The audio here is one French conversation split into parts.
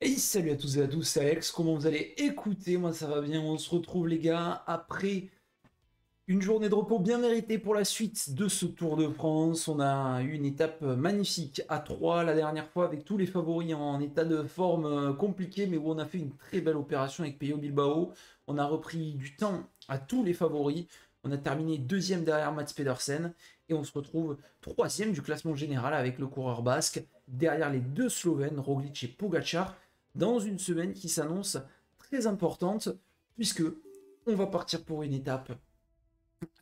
Et salut à tous et à tous, c'est Alex, comment vous allez? Écoutez, moi ça va bien, on se retrouve les gars, après une journée de repos bien méritée pour la suite de ce Tour de France. On a eu une étape magnifique à 3 la dernière fois avec tous les favoris en état de forme compliqué, mais où on a fait une très belle opération avec Peyo Bilbao. On a repris du temps à tous les favoris, on a terminé deuxième derrière Mats Pedersen, et on se retrouve troisième du classement général avec le coureur basque, derrière les deux Slovènes, Roglic et Pogacar, dans une semaine qui s'annonce très importante, puisque on va partir pour une étape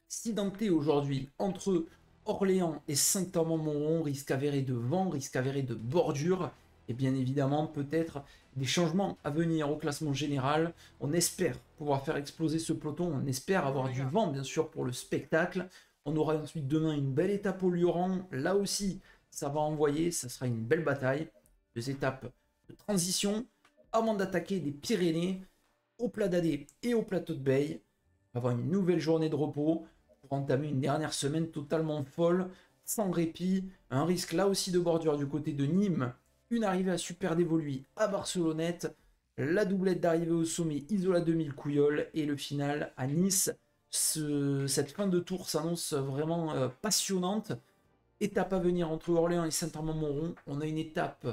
accidenté aujourd'hui entre Orléans et Saint-Amand-Montrond, risque avéré de vent, risque avéré de bordure, et bien évidemment peut-être des changements à venir au classement général. On espère pouvoir faire exploser ce peloton, on espère avoir du vent bien sûr pour le spectacle. On aura ensuite demain une belle étape au Lioran, là aussi ça va envoyer, ça sera une belle bataille. Deux étapes de transition avant d'attaquer des Pyrénées au Plat d'Adé et au plateau de Beille. On va avoir une nouvelle journée de repos pour entamer une dernière semaine totalement folle, sans répit, un risque là aussi de bordure du côté de Nîmes, une arrivée à Super Dévoluy à Barcelonnette, la doublette d'arrivée au sommet Isola 2000 Couillol et le final à Nice. Cette fin de tour s'annonce vraiment passionnante. Étape à venir entre Orléans et Saint-Amand-Montrond. On a une étape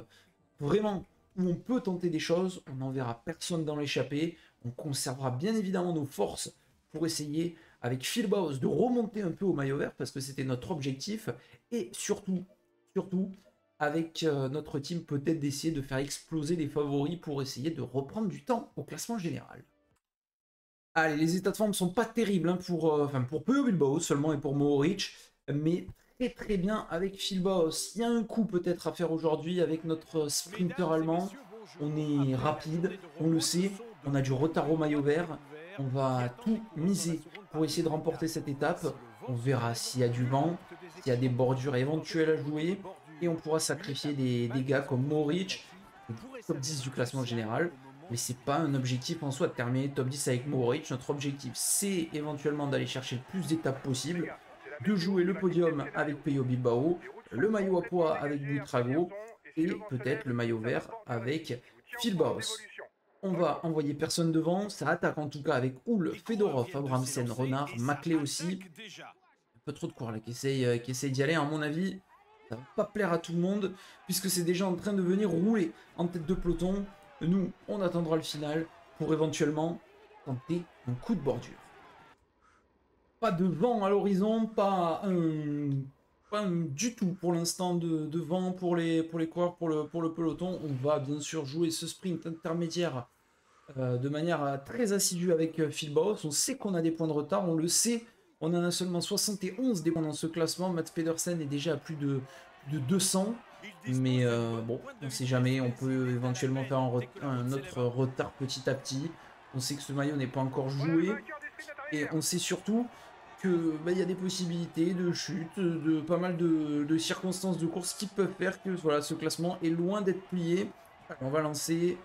vraiment où on peut tenter des choses, on n'enverra personne dans l'échappée, on conservera bien évidemment nos forces pour essayer avec Phil Bauhaus de remonter un peu au maillot vert parce que c'était notre objectif, et surtout avec notre team peut-être d'essayer de faire exploser les favoris pour essayer de reprendre du temps au classement général. Allez, les états de forme sont pas terribles hein, pour Peyo Bilbao seulement et pour Mohoric, mais très très bien avec Phil Bauhaus. Il y a un coup peut-être à faire aujourd'hui avec notre sprinter allemand. On est rapide, on le sait, on a du retard au maillot vert. On va tout miser pour essayer de remporter cette étape. On verra s'il y a du vent, s'il y a des bordures éventuelles à jouer, et on pourra sacrifier des gars comme Mohoric, top 10 du classement général. Mais c'est pas un objectif en soi de terminer top 10 avec Mohoric. Notre objectif, c'est éventuellement d'aller chercher le plus d'étapes possible, de jouer le podium avec Peyo Bilbao, le maillot à poids avec Buitrago, et peut-être le maillot vert avec Phil Bauhaus. On va envoyer personne devant, ça attaque en tout cas avec Houle, Fedorov, Abramsen, Renard, Maclé aussi. Un peu trop de coureurs là qui essaye d'y aller, à mon avis. Ça va pas plaire à tout le monde, puisque c'est déjà en train de venir rouler en tête de peloton. Nous, on attendra le final pour éventuellement tenter un coup de bordure. Pas de vent à l'horizon, pas du tout pour l'instant de vent pour les coureurs, pour le peloton. On va bien sûr jouer ce sprint intermédiaire de manière très assidue avec Phil Bauhaus. On sait qu'on a des points de retard, on le sait. On en a seulement 71 des points dans ce classement. Mats Pedersen est déjà à plus de 200. Mais bon, on ne sait jamais. On peut éventuellement faire un autre retard petit à petit. On sait que ce maillot n'est pas encore joué. Et on sait surtout que bah, y a des possibilités de chute, de pas mal de circonstances de course qui peuvent faire que voilà, ce classement est loin d'être plié. Alors, on va lancer.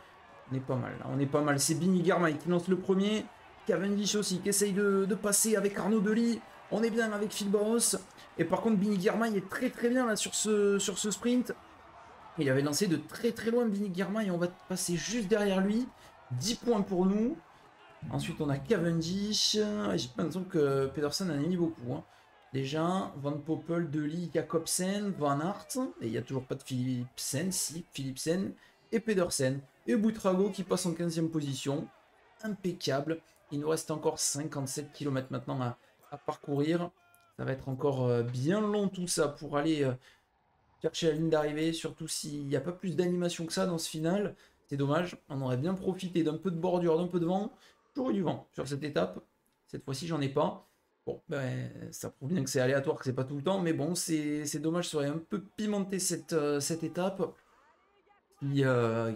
On est pas mal, là. On est pas mal. C'est Bini Girmay qui lance le premier. Cavendish aussi qui essaye de passer avec Arnaud Delis. On est bien avec Phil Bauhaus. Et par contre, Bini Girmay est très très bien là sur ce sprint. Il avait lancé de très très loin Bini Girmay et on va passer juste derrière lui. 10 points pour nous. Ensuite, on a Cavendish. J'ai l'impression que Pedersen en a mis beaucoup. Hein. Déjà, Van Poppel, Delis, Jacobsen, Van Aert. Et il n'y a toujours pas de Philipsen, si, Philipsen et Pedersen. Et Buitrago qui passe en 15e position. Impeccable. Il nous reste encore 57 km maintenant à parcourir. Ça va être encore bien long tout ça pour aller chercher la ligne d'arrivée. Surtout s'il n'y a pas plus d'animation que ça dans ce final. C'est dommage. On aurait bien profité d'un peu de bordure, d'un peu de vent. J'aurais du vent sur cette étape. Cette fois-ci, j'en ai pas. Bon, ben, ça prouve bien que c'est aléatoire, que c'est pas tout le temps. Mais bon, c'est dommage. Ça aurait un peu pimenté cette étape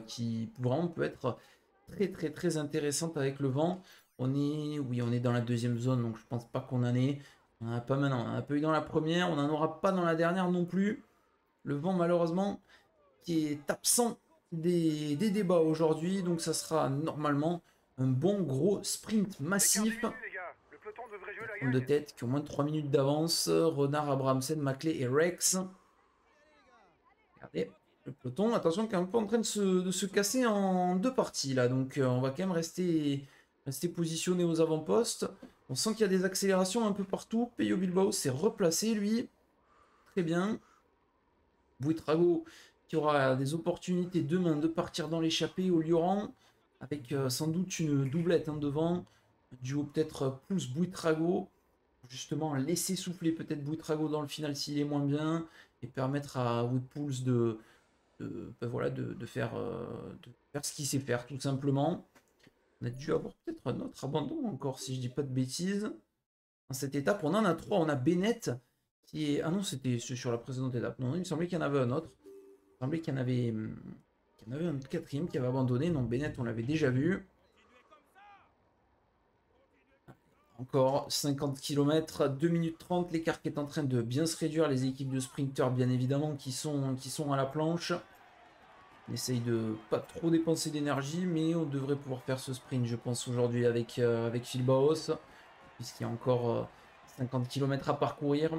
qui vraiment peut être très très très intéressante avec le vent. Oui, on est dans la deuxième zone, donc je pense pas qu'on en ait. On en a pas maintenant. On en a pas eu dans la première. On n'en aura pas dans la dernière non plus. Le vent, malheureusement, qui est absent des débats aujourd'hui. Donc ça sera normalement un bon gros sprint massif. De tête qui ont moins de 3 minutes d'avance. Renard, Abramsen, Maclay et Rex. Regardez, le peloton, attention, qui est un peu en train de se casser en deux parties là. Donc on va quand même rester positionné aux avant-postes. On sent qu'il y a des accélérations un peu partout. Peyo Bilbao s'est replacé lui. Très bien. Buitrago qui aura des opportunités demain de partir dans l'échappée au Lioran. Avec sans doute une doublette devant. Duo peut-être plus Buitrago. Justement laisser souffler peut-être Buitrago dans le final s'il est moins bien. Et permettre à Woodpools voilà, de faire ce qu'il sait faire tout simplement. On a dû avoir peut-être un autre abandon encore si je dis pas de bêtises. Dans cette étape, on en a trois. On a Bennett qui est... Ah non, c'était sur la précédente étape. Non, il me semblait qu'il y en avait un autre. Il me semblait qu'il y en avait un quatrième qui avait abandonné. Non, Bennett, on l'avait déjà vu. Encore 50 km, 2 minutes 30, l'écart qui est en train de bien se réduire. Les équipes de sprinters, bien évidemment, qui sont à la planche. On essaye de pas trop dépenser d'énergie, mais on devrait pouvoir faire ce sprint, je pense, aujourd'hui avec Phil Baos, puisqu'il y a encore 50 km à parcourir.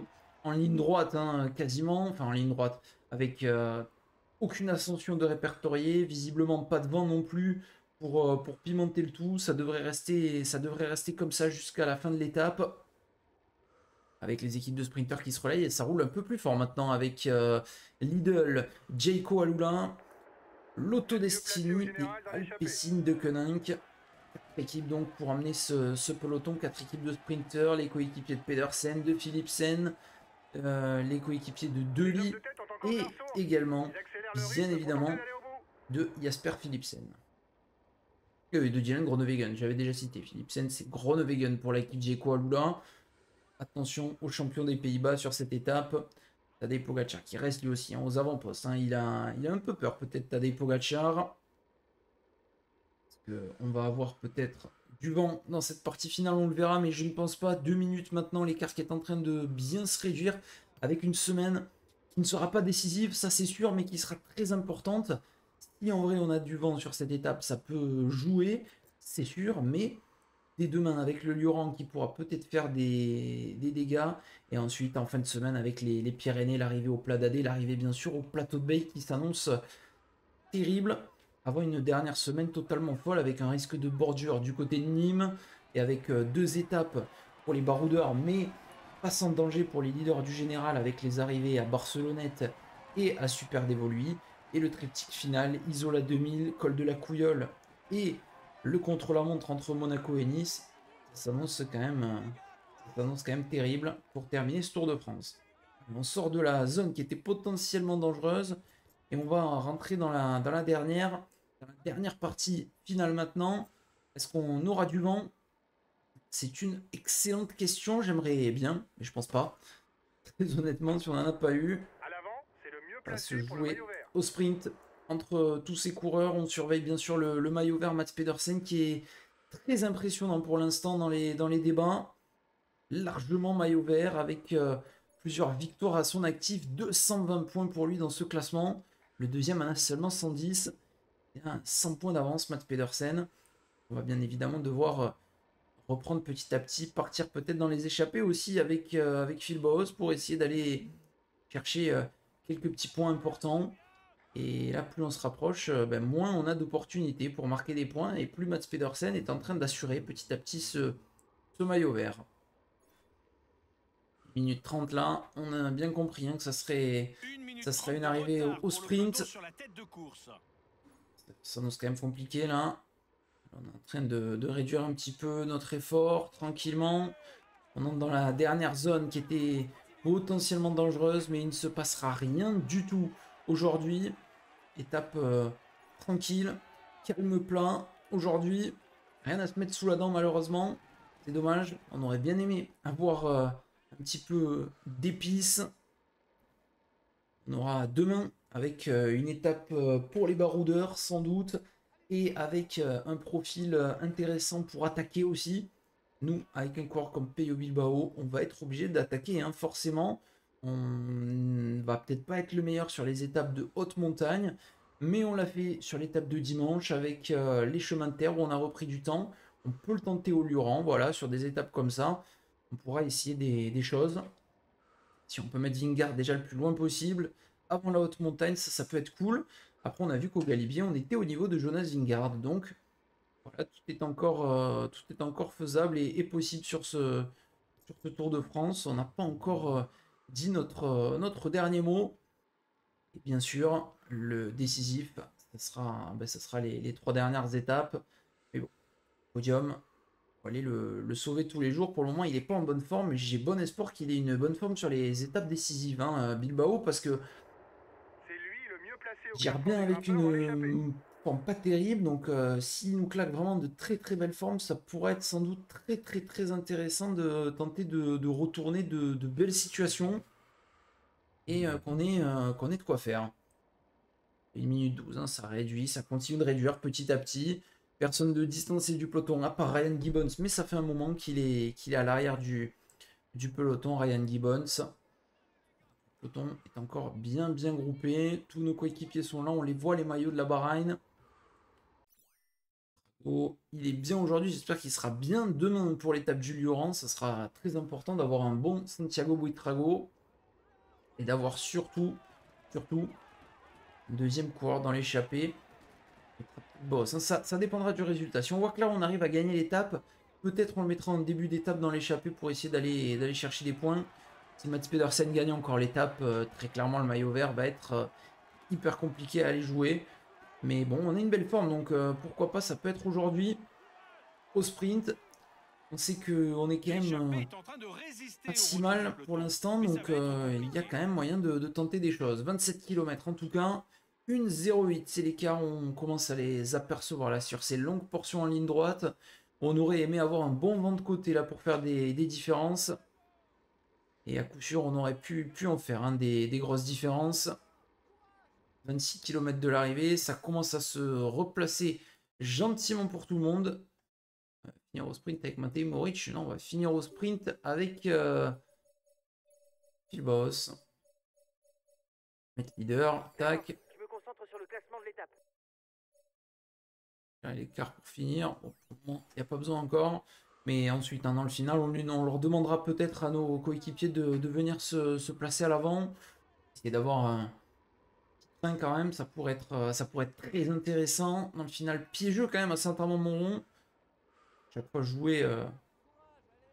En ligne droite, quasiment, enfin en ligne droite, avec aucune ascension de répertorié, visiblement pas de vent non plus pour pimenter le tout. Ça devrait rester comme ça jusqu'à la fin de l'étape. Avec les équipes de sprinters qui se relayent, et ça roule un peu plus fort maintenant avec Lidl, Jayco Alula, Lotto Destiny et Alpecin de Koenig. 4 équipes donc pour amener ce peloton, 4 équipes de sprinters, les coéquipiers de Pedersen, de Philipsen, les coéquipiers de Deli et également, bien évidemment, de Jasper Philipsen. Et de Dylan Groenewegen, j'avais déjà cité. Philipsen, c'est Groenewegen pour l'équipe Jayco Alula. Attention aux champions des Pays-Bas sur cette étape. Tadej Pogacar qui reste lui aussi aux avant-postes. Il a un peu peur peut-être Tadej Pogacar. Parce qu'on va avoir peut-être du vent dans cette partie finale, on le verra, mais je ne pense pas. 2 minutes maintenant, l'écart qui est en train de bien se réduire avec une semaine qui ne sera pas décisive, ça c'est sûr, mais qui sera très importante. Si en vrai on a du vent sur cette étape, ça peut jouer, c'est sûr, mais dès demain avec le Lioran qui pourra peut-être faire des dégâts. Et ensuite en fin de semaine avec les Pyrénées, l'arrivée au Plat d'Adé, l'arrivée bien sûr au plateau de Bay qui s'annonce terrible. Avant une dernière semaine totalement folle avec un risque de bordure du côté de Nîmes et avec 2 étapes pour les baroudeurs mais pas sans danger pour les leaders du général avec les arrivées à Barcelonnette et à Super Dévoluy. Et le triptyque final, Isola 2000, Col de la Couilleule et le contre-la-montre entre Monaco et Nice, ça s'annonce quand même terrible pour terminer ce Tour de France. On sort de la zone qui était potentiellement dangereuse et on va rentrer dans la dernière partie finale maintenant. Est-ce qu'on aura du vent? C'est une excellente question, j'aimerais bien, mais je pense pas. Très honnêtement, si on n'en a pas eu, ça va se jouer au sprint entre tous ces coureurs. On surveille bien sûr le maillot vert Mats Pedersen qui est très impressionnant pour l'instant dans les débats. Largement maillot vert avec plusieurs victoires à son actif. 220 points pour lui dans ce classement. Le deuxième en a seulement 110. Il a 100 points d'avance Mats Pedersen. On va bien évidemment devoir reprendre petit à petit, partir peut-être dans les échappées aussi avec Phil Bauhaus pour essayer d'aller chercher quelques petits points importants. Et là, plus on se rapproche, moins on a d'opportunités pour marquer des points. Et plus Mats Pedersen est en train d'assurer petit à petit ce maillot vert. Minute 30 là, on a bien compris que ça serait une arrivée au sprint. Ça nous c'est quand même compliqué là. On est en train de réduire un petit peu notre effort tranquillement. On entre dans la dernière zone qui était potentiellement dangereuse, mais il ne se passera rien du tout aujourd'hui. Étape tranquille, calme plat. Aujourd'hui, rien à se mettre sous la dent malheureusement. C'est dommage, on aurait bien aimé avoir un petit peu d'épices. On aura demain avec une étape pour les baroudeurs sans doute. Et avec un profil intéressant pour attaquer aussi. Nous, avec un coureur comme Peyo Bilbao, on va être obligé d'attaquer forcément. On va peut-être pas être le meilleur sur les étapes de haute montagne, mais on l'a fait sur l'étape de dimanche avec les chemins de terre où on a repris du temps. On peut le tenter au Lioran, voilà, sur des étapes comme ça. On pourra essayer des choses. Si on peut mettre Vingard déjà le plus loin possible, avant la haute montagne, ça peut être cool. Après, on a vu qu'au Galibier, on était au niveau de Jonas Vingegaard. Donc, voilà, tout est encore faisable et possible sur ce Tour de France. On n'a pas encore dit notre dernier mot. Et bien sûr, le décisif, ça sera les 3 dernières étapes. Mais bon, podium, faut aller le sauver tous les jours. Pour le moment, il n'est pas en bonne forme, mais j'ai bon espoir qu'il ait une bonne forme sur les étapes décisives, hein, Bilbao, parce que il gère bien avec une forme pas terrible. Donc, s'il nous claque vraiment de très très belles formes, ça pourrait être sans doute très très très intéressant de tenter de retourner de belles situations et qu'on ait de quoi faire. 1 minute 12, hein, ça réduit, ça continue de réduire petit à petit. Personne de distancé du peloton, à part Ryan Gibbons, mais ça fait un moment qu'il est à l'arrière du peloton, Ryan Gibbons. Le peloton est encore bien groupé. Tous nos coéquipiers sont là, on les voit, les maillots de la Bahreïn. Oh, il est bien aujourd'hui, j'espère qu'il sera bien demain pour l'étape du Lioran. Ça sera très important d'avoir un bon Santiago Buitrago et d'avoir surtout, un deuxième coureur dans l'échappée. Bon, ça dépendra du résultat. Si on voit que là, on arrive à gagner l'étape, peut-être on le mettra en début d'étape dans l'échappée pour essayer d'aller chercher des points. Si Mats Pedersen gagne encore l'étape, très clairement, le maillot vert va être hyper compliqué à aller jouer. Mais bon, on a une belle forme, donc pourquoi pas, ça peut être aujourd'hui au sprint. On sait qu'on est quand même pas si mal pour l'instant, donc il y a quand même moyen de tenter des choses. 27 km en tout cas. Une 0,8, c'est l'écart, on commence à les apercevoir là sur ces longues portions en ligne droite. On aurait aimé avoir un bon vent de côté là pour faire des différences. Et à coup sûr, on aurait pu en faire des grosses différences. 26 km de l'arrivée, ça commence à se replacer gentiment pour tout le monde. On va finir au sprint avec Matej Moric. Non, on va finir au sprint avec Phil Boss. Mettre leader, tac. L'écart pour finir. Bon, il n'y a pas besoin encore. Mais ensuite, hein, dans le final, on leur demandera peut-être à nos coéquipiers de venir se placer à l'avant. Essayer d'avoir un train quand même. Ça pourrait être très intéressant. Dans le final, piégeux quand même à Saint-Amand-Montrond. Chaque fois jouer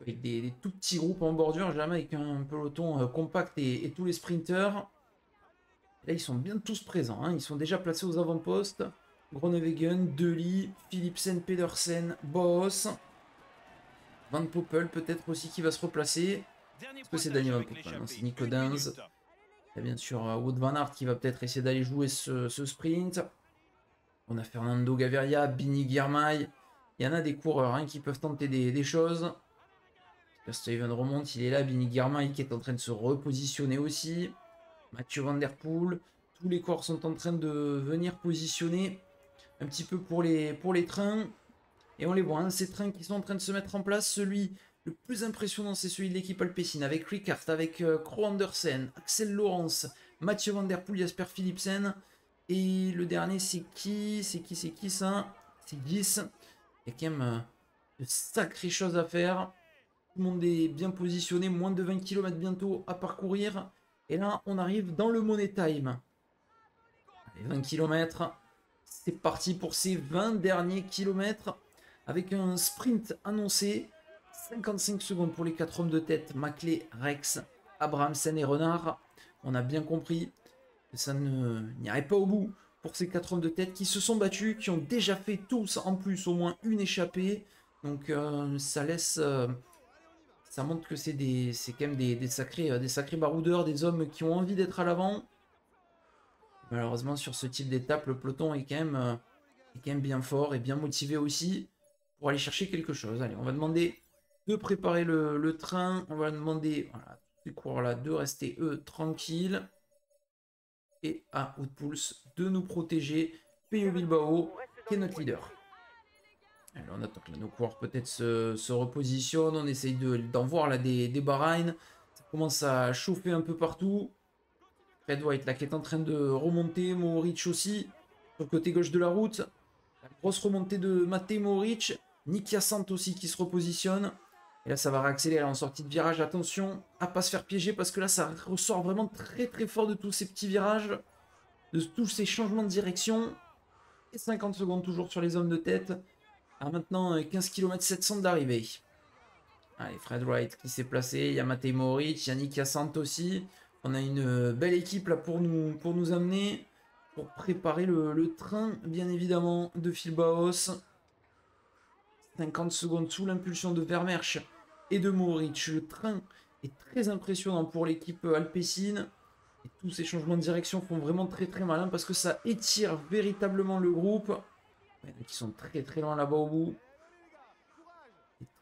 avec des tout petits groupes en bordure, jamais avec un peloton compact et tous les sprinters. Là, ils sont bien tous présents. Hein. Ils sont déjà placés aux avant-postes. Groenewegen, Dely, Philipsen, Pedersen, Boss. Van Poppel peut-être aussi qui va se replacer. Est-ce que c'est Daniel Van Poppel? C'est Nico Dins. Il y a bien sûr Wout Van Aert qui va peut-être essayer d'aller jouer ce sprint. On a Fernando Gaviria, Bini Girmay. Il y en a des coureurs hein, qui peuvent tenter des choses. Steven remonte, il est là. Bini Girmay qui est en train de se repositionner aussi. Mathieu Van Der Poel. Tous les corps sont en train de venir positionner un petit peu pour les trains. Et on les voit, hein, ces trains qui sont en train de se mettre en place. Celui le plus impressionnant, c'est celui de l'équipe Alpecin, avec Ricard, avec Krogh Andersen, Axel Laurence, Mathieu Van Der Poel, Jasper Philipsen. Et le dernier, c'est qui ça? C'est Gis. Il y a quand même de sacrées choses à faire. Tout le monde est bien positionné, moins de 20 km bientôt à parcourir. Et là, on arrive dans le Money Time. Allez, 20 km. C'est parti pour ces 20 derniers kilomètres. Avec un sprint annoncé. 55 secondes pour les 4 hommes de tête. Maclay, Rex, Abrahamsen et Renard. On a bien compris que ça n'irait pas au bout pour ces 4 hommes de tête qui se sont battus, qui ont déjà fait tous en plus au moins une échappée. Donc ça laisse... ça montre que c'est quand même des sacrés baroudeurs, des hommes qui ont envie d'être à l'avant. Malheureusement, sur ce type d'étape, le peloton est quand même bien fort et bien motivé aussi pour aller chercher quelque chose. Allez, on va demander de préparer le train. On va demander voilà, tous ces coureurs-là de rester, eux, tranquilles. Et à Woutpoels de nous protéger. Peyo Bilbao, qui est notre leader. Alors on attend que là, nos coureurs peut-être se repositionnent. On essaye d'en voir là des Bahreïn. Ça commence à chauffer un peu partout. Fred White là qui est en train de remonter. Mohoric aussi. Sur le côté gauche de la route. La grosse remontée de Matej Mohoric. Nick Hyacinthe aussi qui se repositionne. Et là, ça va réaccélérer en sortie de virage. Attention à pas se faire piéger parce que là, ça ressort vraiment très très fort de tous ces petits virages, de tous ces changements de direction. Et 50 secondes toujours sur les hommes de tête. À maintenant 15 km 700 d'arrivée. Allez, Fred Wright qui s'est placé. Il y a Matej Mohoric, Yannick Yassant aussi. On a une belle équipe là pour nous amener, pour préparer le train, bien évidemment, de Phil Baos. 50 secondes sous l'impulsion de Vermersch et de Mohoric. Le train est très impressionnant pour l'équipe alpecin. Et tous ces changements de direction font vraiment très très malin parce que ça étire véritablement le groupe. Qui sont très très loin là-bas au bout.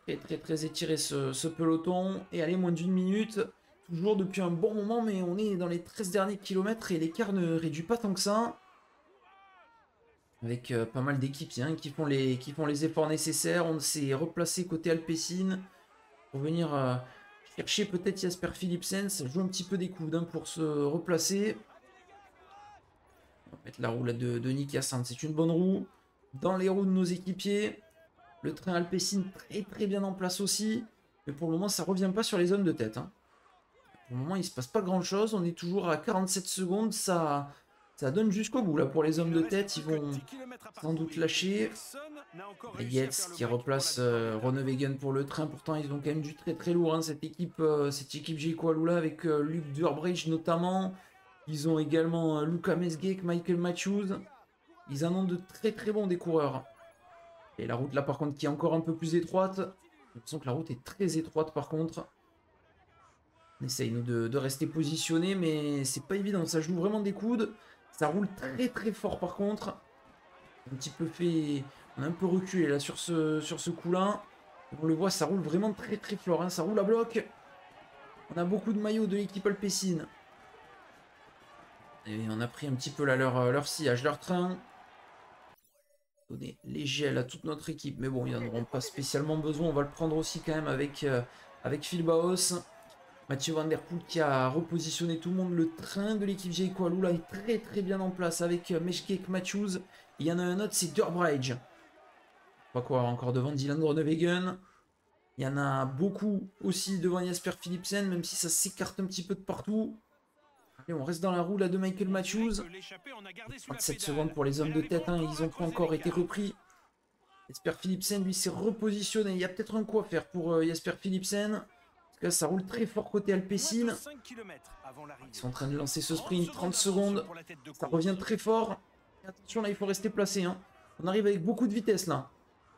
Très très très étiré ce peloton. Et allez, moins d'une minute. Toujours depuis un bon moment, mais on est dans les 13 derniers kilomètres et l'écart ne réduit pas tant que ça. Avec pas mal d'équipiers hein, qui font les efforts nécessaires. On s'est replacé côté alpecin pour venir chercher peut-être Jasper Philipsen. Ça joue un petit peu des coudes hein, pour se replacer. On va mettre la roue là de Nick Yassant. C'est une bonne roue. Dans les roues de nos équipiers. Le train alpecin très très bien en place aussi. Mais pour le moment, ça revient pas sur les zones de tête. Hein. Pour le moment, il se passe pas grand chose. On est toujours à 47 secondes. Ça donne jusqu'au bout. Là, pour les hommes de tête, ils vont sans doute lâcher. Les Yates qui replacent Ronewegen pour le train. Pourtant, ils ont quand même du très très lourd. Hein, cette équipe Jayco Alula avec Luc Durbridge notamment. Ils ont également Luca Mesgek, Michael Matthews. Ils en ont de très très bons des coureurs. Et la route là par contre qui est encore un peu plus étroite. J'ai l'impression que la route est très étroite par contre. On essaye nous de rester positionné mais c'est pas évident. Ça joue vraiment des coudes. Ça roule très très fort par contre. Un petit peu fait... On a un peu reculé là sur ce coup là. On le voit, ça roule vraiment très très fort. Hein. Ça roule à bloc. On a beaucoup de maillots de l'équipe alpecin. Et on a pris un petit peu là leur sillage, leur train. Donner les gels à toute notre équipe, mais bon, ils n'en auront pas spécialement besoin. On va le prendre aussi quand même avec Phil Baos. Mathieu Van Der Poel qui a repositionné tout le monde. Le train de l'équipe Jayco Alula est très très bien en place avec Mesgek Matthews. Il y en a un autre, c'est Durbridge. Pas quoi encore devant Dylan Groenewegen. Il y en a beaucoup aussi devant Jasper Philipsen, même si ça s'écarte un petit peu de partout. Allez, on reste dans la roue là de Michael Matthews. 37 secondes pour les hommes de tête, hein, ils ont pas encore été repris. Jasper Philipsen, lui, s'est repositionné. Il y a peut-être un coup à faire pour Jasper Philipsen. Parce que là, ça roule très fort côté alpecin. Ils sont en train de lancer ce sprint, 30 secondes. Ça revient très fort. Et attention, là, il faut rester placé. Hein. On arrive avec beaucoup de vitesse, là.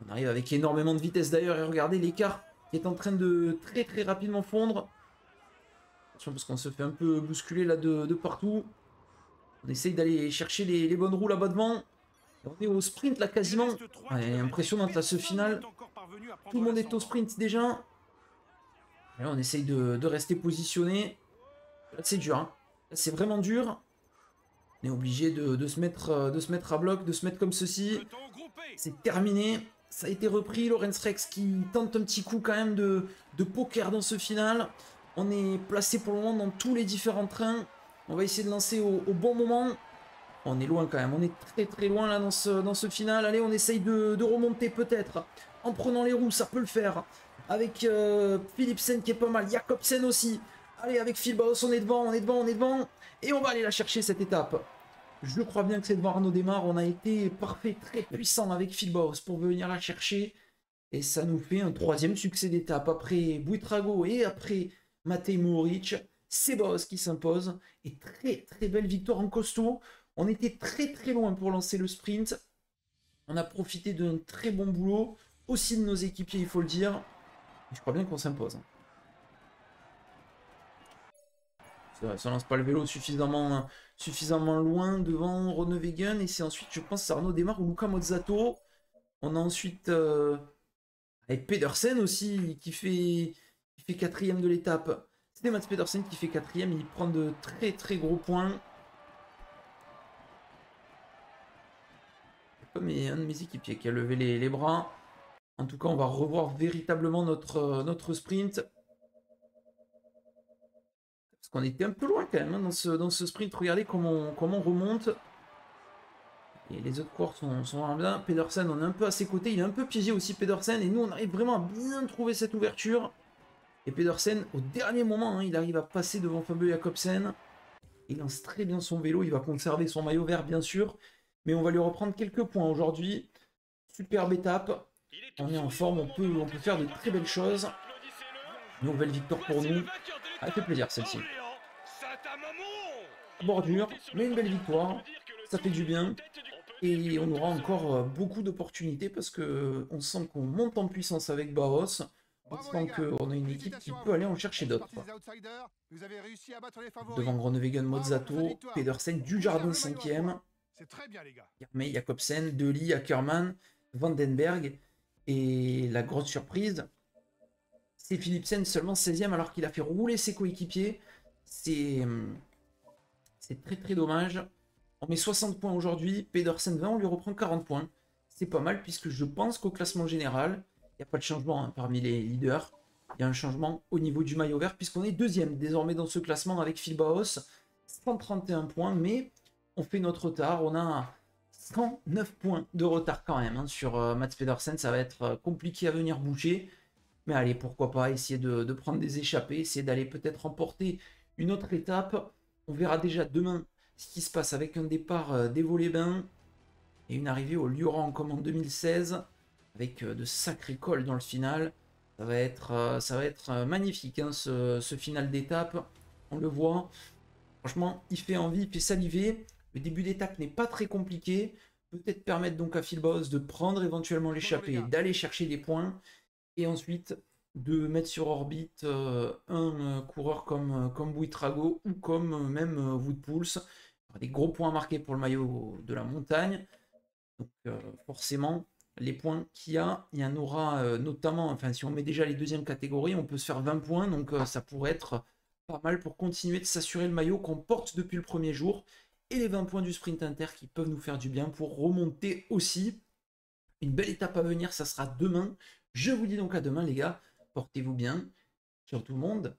On arrive avec énormément de vitesse, d'ailleurs. Et regardez l'écart qui est en train de très, très rapidement fondre. Attention, parce qu'on se fait un peu bousculer, là, de partout. On essaye d'aller chercher les bonnes roues là-bas devant. On est au sprint là quasiment. Ouais, impressionnante là ce final. Tout le monde est au sprint déjà. Et là, on essaye de rester positionné. Là c'est dur. Hein. Là c'est vraiment dur. On est obligé de se mettre à bloc, de se mettre comme ceci. C'est terminé. Ça a été repris. Lorenz Rex qui tente un petit coup quand même de poker dans ce final. On est placé pour le moment dans tous les différents trains. On va essayer de lancer au bon moment. On est loin quand même, on est très très loin là dans ce final. Allez, on essaye de remonter peut-être. En prenant les roues, ça peut le faire. Avec Philipsen qui est pas mal, Jacobsen aussi. Allez, avec Phil Baos, on est devant, on est devant, on est devant. Et on va aller la chercher cette étape. Je crois bien que c'est devant Arnaud Démarre. On a été parfait, très puissant avec Phil Baos pour venir la chercher. Et ça nous fait un troisième succès d'étape. Après Buitrago et après Matej Mohoric. C'est Baos qui s'impose. Et très très belle victoire en costaud. On était très très loin pour lancer le sprint. On a profité d'un très bon boulot. Aussi de nos équipiers, il faut le dire. Je crois bien qu'on s'impose. Ça ne lance pas le vélo suffisamment loin devant Ronewegen. Et c'est ensuite, je pense, Arnaud Démarre ou Luca Mozzato. On a ensuite avec Pedersen aussi qui fait quatrième de l'étape. C'est Mats Pedersen qui fait quatrième. Il prend de très très gros points. Mais un de mes équipiers qui a levé les bras. En tout cas, on va revoir véritablement notre sprint. Parce qu'on était un peu loin quand même hein, dans ce sprint. Regardez comment on remonte. Et les autres coureurs sont vraiment bien. Pedersen, on est un peu à ses côtés. Il est un peu piégé aussi, Pedersen. Et nous, on arrive vraiment à bien trouver cette ouverture. Et Pedersen, au dernier moment, hein, il arrive à passer devant Fabio Jakobsen. Il lance très bien son vélo. Il va conserver son maillot vert, bien sûr. Mais on va lui reprendre quelques points aujourd'hui. Superbe étape. On est en forme. On peut faire de très belles choses. Nouvelle victoire pour nous. Ah, elle fait plaisir, celle-ci. Bordure, mais une belle victoire. Ça fait du bien. Et on aura encore beaucoup d'opportunités parce que on sent qu'on monte en puissance avec Baos. On sent qu'on a une équipe qui peut aller en chercher d'autres. Devant Groenewegen, Mozzato, Pedersen, Dujardin 5e. Yarmey, Jakobsen, Dely, Ackermann, Vandenberg. Et la grosse surprise, c'est Philipsen seulement 16e alors qu'il a fait rouler ses coéquipiers. C'est très très dommage. On met 60 points aujourd'hui, Pedersen 20, on lui reprend 40 points. C'est pas mal puisque je pense qu'au classement général, il n'y a pas de changement hein, parmi les leaders. Il y a un changement au niveau du maillot vert puisqu'on est deuxième désormais dans ce classement avec Phil Baos. 131 points, mais on fait notre retard. On a 109 points de retard quand même hein, sur Mats Pedersen. Ça va être compliqué à venir boucher. Mais allez, pourquoi pas essayer de prendre des échappées, essayer d'aller peut-être remporter une autre étape. On verra déjà demain ce qui se passe avec un départ d'Evo-les-Bains et une arrivée au Lioran comme en 2016 avec de sacrés cols dans le final. Ça va être magnifique hein, ce final d'étape. On le voit. Franchement, il fait envie, il fait saliver. Le début d'étape n'est pas très compliqué. Peut-être permettre donc à Phil Baos de prendre éventuellement l'échappée, d'aller chercher des points. Et ensuite de mettre sur orbite un coureur comme Buitrago ou comme même Wout Poels. Des gros points marqués pour le maillot de la montagne. Donc forcément, les points qu'il y a, il y en aura notamment, enfin si on met déjà les deuxièmes catégories, on peut se faire 20 points. Donc ça pourrait être pas mal pour continuer de s'assurer le maillot qu'on porte depuis le premier jour. Et les 20 points du sprint inter qui peuvent nous faire du bien pour remonter aussi. Une belle étape à venir, ça sera demain. Je vous dis donc à demain les gars, portez-vous bien, ciao tout le monde,